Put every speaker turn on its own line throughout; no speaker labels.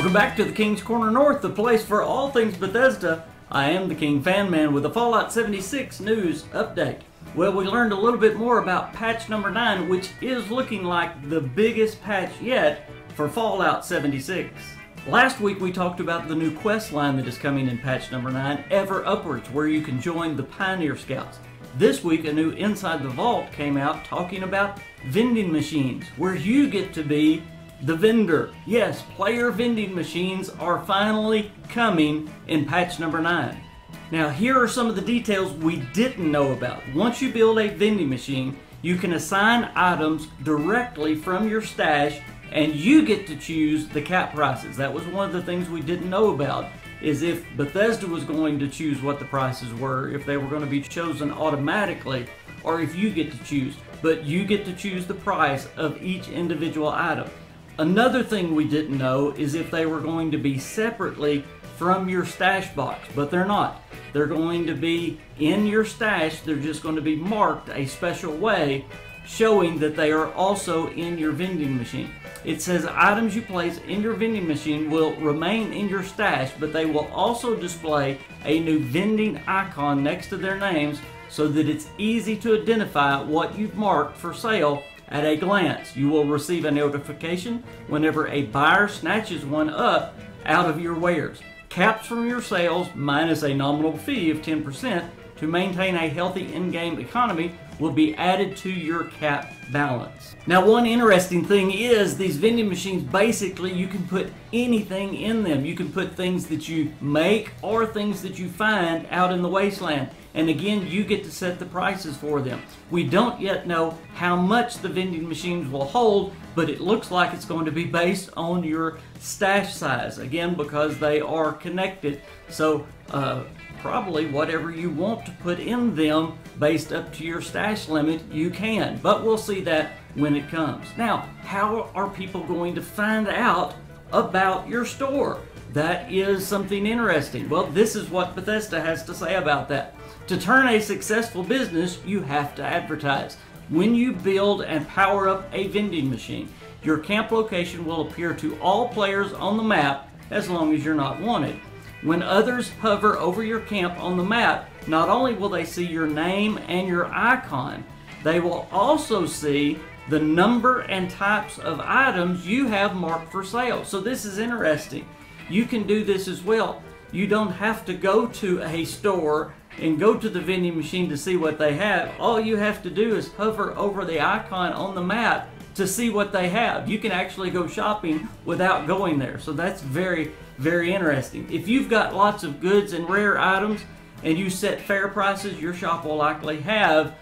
Welcome back to the King's Corner North, the place for all things Bethesda. I am the KingFanMan with a Fallout 76 news update. Well, we learned a little bit more about patch number 9, which is looking like the biggest patch yet for Fallout 76. Last week we talked about the new quest line that is coming in patch number 9, Ever Upwards, where you can join the Pioneer Scouts. This week a new Inside the Vault came out talking about vending machines, where you get to be the vendor. Yes, player vending machines are finally coming in patch number 9. Now here are some of the details we didn't know about. Once you build a vending machine, you can assign items directly from your stash and you get to choose the cap prices. That was one of the things we didn't know about, is if Bethesda was going to choose what the prices were, if they were going to be chosen automatically, or if you get to choose. But you get to choose the price of each individual item. Another thing we didn't know is if they were going to be separately from your stash box, but they're not. They're going to be in your stash. They're just going to be marked a special way, showing that they are also in your vending machine. It says items you place in your vending machine will remain in your stash, but they will also display a new vending icon next to their names so that it's easy to identify what you've marked for sale at a glance. You will receive a notification whenever a buyer snatches one up out of your wares. Caps from your sales minus a nominal fee of 10% to maintain a healthy in-game economy will be added to your cap balance. Now, one interesting thing is these vending machines, basically you can put anything in them. You can put things that you make or things that you find out in the wasteland. And again, you get to set the prices for them. We don't yet know how much the vending machines will hold, but it looks like it's going to be based on your stash size. Again, because they are connected. So probably whatever you want to put in them based up to your stash limit, you can. But we'll see that when it comes. Now, how are people going to find out about your store? That is something interesting. Well, this is what Bethesda has to say about that. To turn a successful business, you have to advertise. When you build and power up a vending machine, your camp location will appear to all players on the map as long as you're not wanted. When others hover over your camp on the map, not only will they see your name and your icon, they will also see the number and types of items you have marked for sale. So this is interesting. You can do this as well. You don't have to go to a store and go to the vending machine to see what they have. All you have to do is hover over the icon on the map to see what they have. You can actually go shopping without going there. So that's very, very interesting. If you've got lots of goods and rare items and you set fair prices, your shop will likely have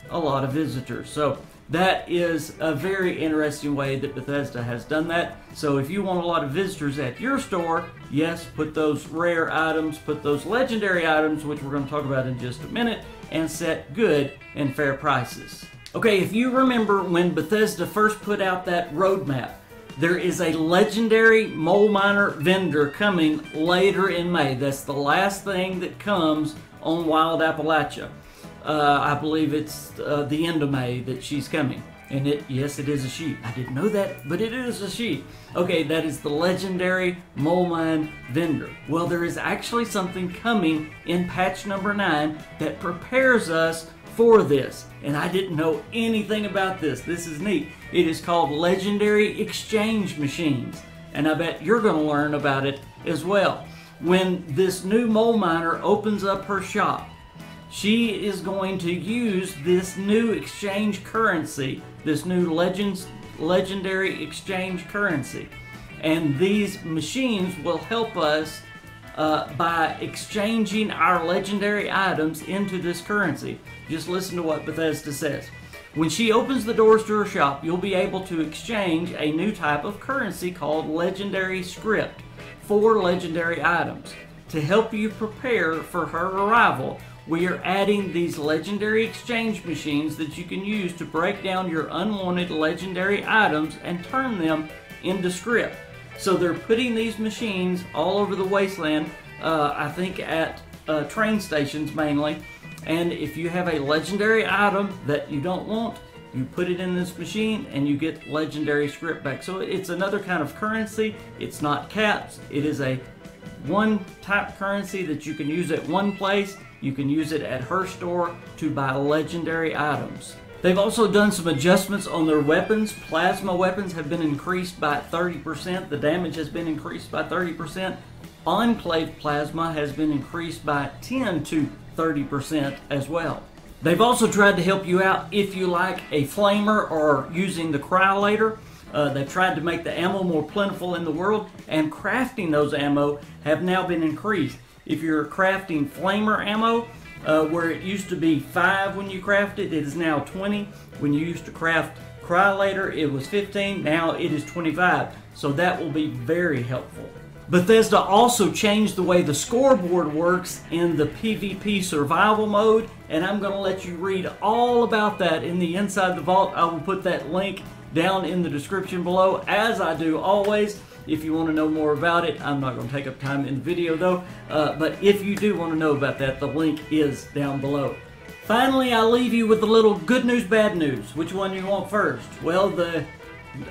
a lot of visitors. So that is a very interesting way that Bethesda has done that. So if you want a lot of visitors at your store, yes, put those rare items, put those legendary items, which we're going to talk about in just a minute, and set good and fair prices. Okay, if you remember when Bethesda first put out that roadmap, there is a legendary mole miner vendor coming later in May. That's the last thing that comes on Wild Appalachia. I believe it's the end of May that she's coming. And yes, it is a she. I didn't know that, but it is a she. Okay, that is the legendary mole mine vendor. Well, there is actually something coming in patch number 9 that prepares us for this. And I didn't know anything about this. This is neat. It is called Legendary Exchange Machines. And I bet you're going to learn about it as well. When this new mole miner opens up her shop, she is going to use this new exchange currency, this new legendary exchange currency. And these machines will help us by exchanging our legendary items into this currency. Just listen to what Bethesda says. When she opens the doors to her shop, you'll be able to exchange a new type of currency called legendary script for legendary items. To help you prepare for her arrival, we are adding these legendary exchange machines that you can use to break down your unwanted legendary items and turn them into script. So they're putting these machines all over the wasteland, I think at train stations mainly. And if you have a legendary item that you don't want, You put it in this machine and you get legendary script back. So it's another kind of currency. It's not caps. It is a one type currency that you can use at one place. You can use it at her store to buy legendary items. They've also done some adjustments on their weapons. Plasma weapons have been increased by 30%. The damage has been increased by 30%. Enclave plasma has been increased by 10 to 30% as well. They've also tried to help you out if you like a flamer or using the cryolator. They've tried to make the ammo more plentiful in the world, and crafting those ammo have now been increased. If you're crafting flamer ammo, where it used to be 5 when you craft it, it is now 20. When you used to craft cryolator, it was 15. Now it is 25. So that will be very helpful. Bethesda also changed the way the scoreboard works in the PvP survival mode, and I'm going to let you read all about that in the Inside the Vault. I will put that link down in the description below, as I do always. If you want to know more about it, I'm not going to take up time in the video though, but if you do want to know about that, the link is down below. Finally, I'll leave you with a little good news, bad news. Which one do you want first? Well,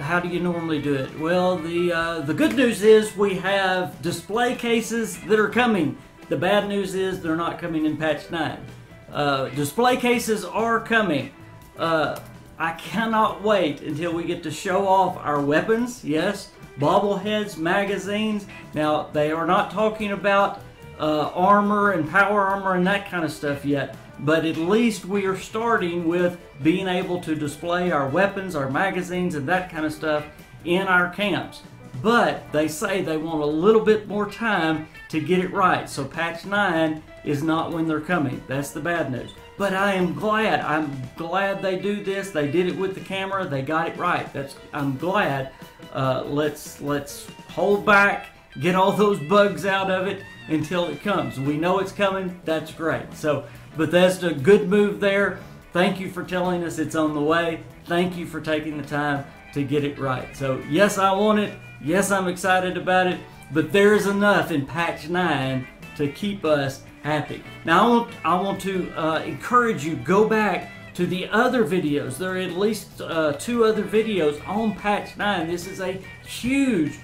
how do you normally do it? Well, the good news is we have display cases that are coming. The bad news is they're not coming in patch 9. Display cases are coming. I cannot wait until we get to show off our weapons. Yes, bobbleheads, magazines. Now, they are not talking about armor and power armor and that kind of stuff yet, but at least we are starting with being able to display our weapons, our magazines, and that kind of stuff in our camps. But they say they want a little bit more time to get it right, so patch 9 is not when they're coming. That's the bad news. But I'm glad they do this. They did it with the camera. They got it right. I'm glad. Let's hold back, get all those bugs out of it until it comes. We know it's coming. That's great. So Bethesda, good move there. Thank you for telling us it's on the way. Thank you for taking the time to get it right. So yes, I want it. Yes, I'm excited about it. But there's enough in patch 9 to keep us happy. Now I want to encourage you, go back to the other videos. There are at least 2 other videos on patch 9. This is a huge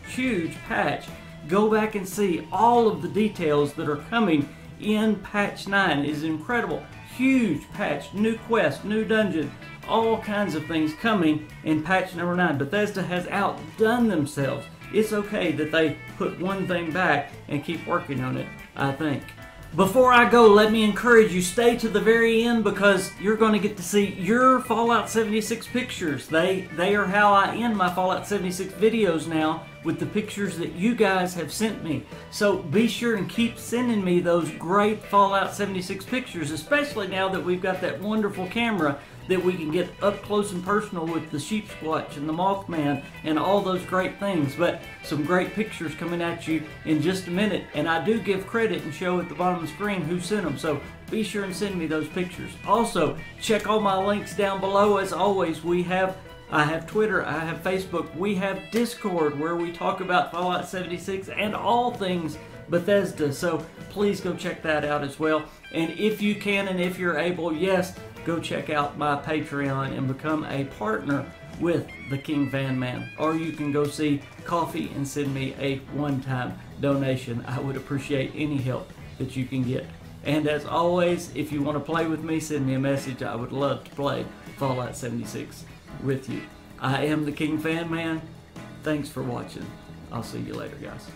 patch. Go back and see all of the details that are coming in patch 9. It is incredible. Huge patch, new quest, new dungeon, all kinds of things coming in patch number 9. Bethesda has outdone themselves. It's okay that they put one thing back and keep working on it, I think. Before I go, let me encourage you, stay to the very end, because you're going to get to see your Fallout 76 pictures. They are how I end my Fallout 76 videos now, with the pictures that you guys have sent me. So be sure and keep sending me those great Fallout 76 pictures, especially now that we've got that wonderful camera that we can get up close and personal with the sheep squatch and the Mothman and all those great things. But some great pictures coming at you in just a minute, and I do give credit and show at the bottom of the screen who sent them, so be sure and send me those pictures. Also, check all my links down below. As always, I have Twitter, I have Facebook, we have Discord where we talk about Fallout 76 and all things Bethesda, so please go check that out as well. And if you can and if you're able, yes, go check out my Patreon and become a partner with the KingFanMan. Or you can go see Coffee and send me a one-time donation. I would appreciate any help that you can get. And as always, if you want to play with me, send me a message. I would love to play Fallout 76 with you. I am the KingFanMan. Thanks for watching. I'll see you later, guys.